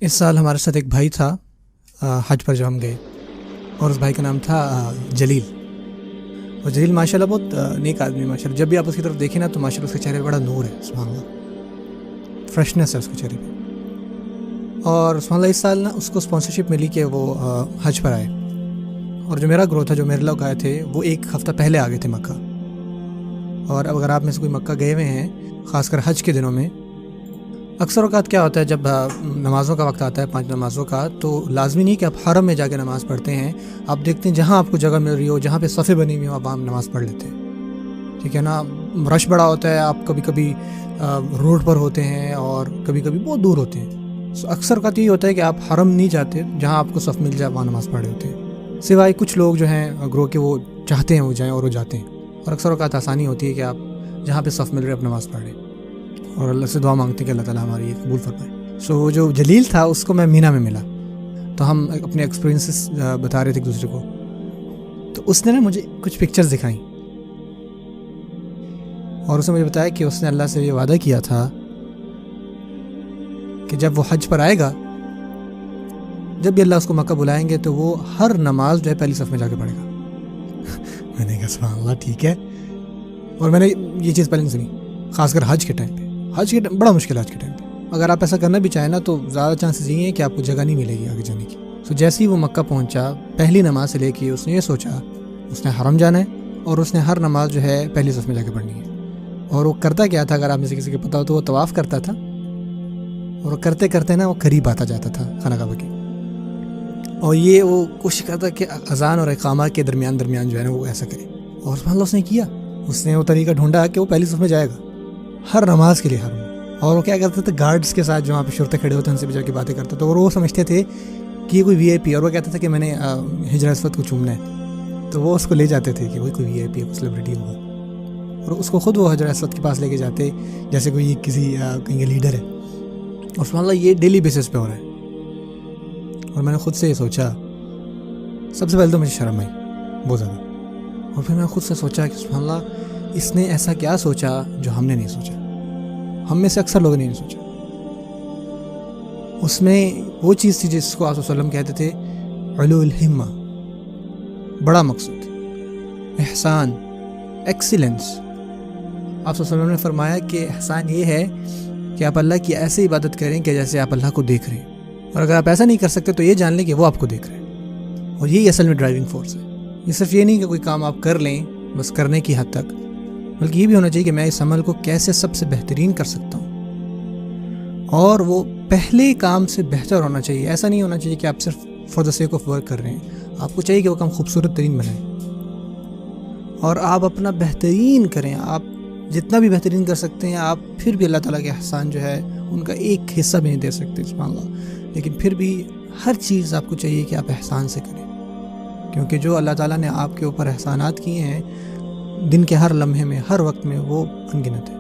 اس سال ہمارے ساتھ ایک بھائی تھا حج پر جو ہم گئے، اور اس بھائی کا نام تھا جلیل. اور جلیل ماشاء اللہ بہت نیک آدمی، ماشاء اللہ. جب بھی آپ اس کی طرف دیکھیں نا تو ماشاء اللہ اس کے چہرے پہ بڑا نور ہے، سبحان اللہ، فریشنس ہے اس کے چہرے پہ. اور سبحان اللہ اس سال نا اس کو اسپانسرشپ ملی کہ وہ حج پر آئے. اور جو میرا گروہ تھا، جو میرے لوگ آئے تھے، وہ ایک ہفتہ پہلے آ گئے تھے مکہ. اور اب اگر آپ میں سے کوئی مکہ گئے ہوئے ہیں، خاص کر حج کے دنوں میں، اکثر اوقات کیا ہوتا ہے جب نمازوں کا وقت آتا ہے، 5 نمازوں کا، تو لازمی نہیں کہ آپ حرم میں جا کے نماز پڑھتے ہیں. آپ دیکھتے ہیں جہاں آپ کو جگہ مل رہی ہو، جہاں پہ صفیں بنی ہوئی ہوں، آپ نماز پڑھ لیتے ہیں. ٹھیک ہے نا. رش بڑا ہوتا ہے، آپ کبھی کبھی روڈ پر ہوتے ہیں اور کبھی کبھی بہت دور ہوتے ہیں. اکثر اوقات یہ ہوتا ہے کہ آپ حرم نہیں جاتے، جہاں آپ کو صف مل جائے وہاں نماز پڑھ رہے ہوتے ہیں. سوائے کچھ لوگ جو ہیں گروہ کے، وہ چاہتے ہیں وہ جائیں اور وہ جاتے ہیں. اور اکثر اوقات آسانی ہوتی ہے کہ آپ جہاں پہ صف مل رہے آپ نماز پڑھ لیں، اور اللہ سے دعا مانگتے ہیں کہ اللہ تعالیٰ ہماری یہ قبول فرمائے. سو جو جلیل تھا اس کو میں مینا میں ملا، تو ہم اپنے ایکسپیرینسز بتا رہے تھے ایک دوسرے کو. تو اس نے نا مجھے کچھ پکچرز دکھائیں، اور اس نے مجھے بتایا کہ اس نے اللہ سے یہ وعدہ کیا تھا کہ جب وہ حج پر آئے گا، جب بھی اللہ اس کو مکہ بلائیں گے تو وہ ہر نماز جو ہے پہلی صف میں جا کے پڑھے گا. میں نے کہا سبحان اللہ، ٹھیک ہے. اور میں نے یہ چیز پہلے نہیں سنی، خاص کر حج کے ٹائم پہ. حج کے بڑا مشکل ہے حج کے ٹائم پہ. اگر آپ ایسا کرنا بھی چاہیں نا تو زیادہ چانسز یہ ہیں کہ آپ کو جگہ نہیں ملے گی آگے جانے کی. تو جیسے ہی وہ مکہ پہنچا، پہلی نماز سے لے کے اس نے یہ سوچا اس نے حرم جانا ہے، اور اس نے ہر نماز جو ہے پہلی صف میں جا کے پڑھنی ہے. اور وہ کرتا کیا تھا، اگر آپ میں سے کسی کو پتا ہو تو وہ طواف کرتا تھا، اور کرتے کرتے نا وہ قریب آتا جاتا تھا خانہ کعبہ کے. اور یہ وہ کوشش کرتا کہ اذان اور اقامہ کے درمیان جو ہے نا وہ ایسا کرے. اور سبحان اللہ اس نے کیا، اس نے وہ طریقہ ڈھونڈا کہ وہ پہلی صف میں جائے گا ہر نماز کے لیے حرم میں. اور وہ کیا کرتا تھا، گارڈز کے ساتھ جو وہاں پہ شرطے کھڑے ہوتے ہیں ان سے بھی جا کے باتیں کرتا تھا. اور وہ سمجھتے تھے کہ یہ کوئی وی آئی پی، اور وہ کہتا تھا کہ میں نے حجر اسود کو چومنا ہے، تو وہ اس کو لے جاتے تھے کہ وہی کوئی وی آئی پی ہے، کوئی سیلیبریٹی ہوگا. اور اس کو خود وہ حجر اسود کے پاس لے کے جاتے جیسے کوئی کسی کہیں لیڈر ہے. اور سبحان اللہ یہ ڈیلی بیسس پہ ہو رہا ہے. اور میں نے خود سے یہ سوچا، سب سے پہلے تو مجھے شرم آئی بہت زیادہ. اور پھر میں نے خود سے سوچا کہ سبحان اللہ اس نے ایسا کیا سوچا جو ہم نے نہیں سوچا، ہم میں سے اکثر لوگوں نے نہیں سوچا. اس میں وہ چیز تھی جس کو آپ صلی اللہ علیہ وسلم کہتے تھے علو الہمہ، بڑا مقصود، احسان، ایکسیلنس. آپ صلی اللہ علیہ وسلم نے فرمایا کہ احسان یہ ہے کہ آپ اللہ کی ایسے عبادت کریں کہ جیسے آپ اللہ کو دیکھ رہے ہیں. اور اگر آپ ایسا نہیں کر سکتے تو یہ جان لیں کہ وہ آپ کو دیکھ رہے ہیں. اور یہی اصل میں ڈرائیونگ فورس ہے. یہ صرف یہ نہیں کہ کوئی کام آپ کر لیں بس کرنے کی حد تک، بلکہ یہ بھی ہونا چاہیے کہ میں اس عمل کو کیسے سب سے بہترین کر سکتا ہوں. اور وہ پہلے کام سے بہتر ہونا چاہیے. ایسا نہیں ہونا چاہیے کہ آپ صرف for the sake of work کر رہے ہیں. آپ کو چاہیے کہ وہ کام خوبصورت ترین بنائیں، اور آپ اپنا بہترین کریں. آپ جتنا بھی بہترین کر سکتے ہیں، آپ پھر بھی اللہ تعالیٰ کے احسان جو ہے ان کا ایک حصہ بھی نہیں دے سکتے، سبحان اللہ. لیکن پھر بھی ہر چیز آپ کو چاہیے کہ آپ احسان سے کریں، کیونکہ جو اللہ تعالیٰ نے آپ کے اوپر احسانات کیے ہیں دن کے ہر لمحے میں، ہر وقت میں، وہ انگنت ہے.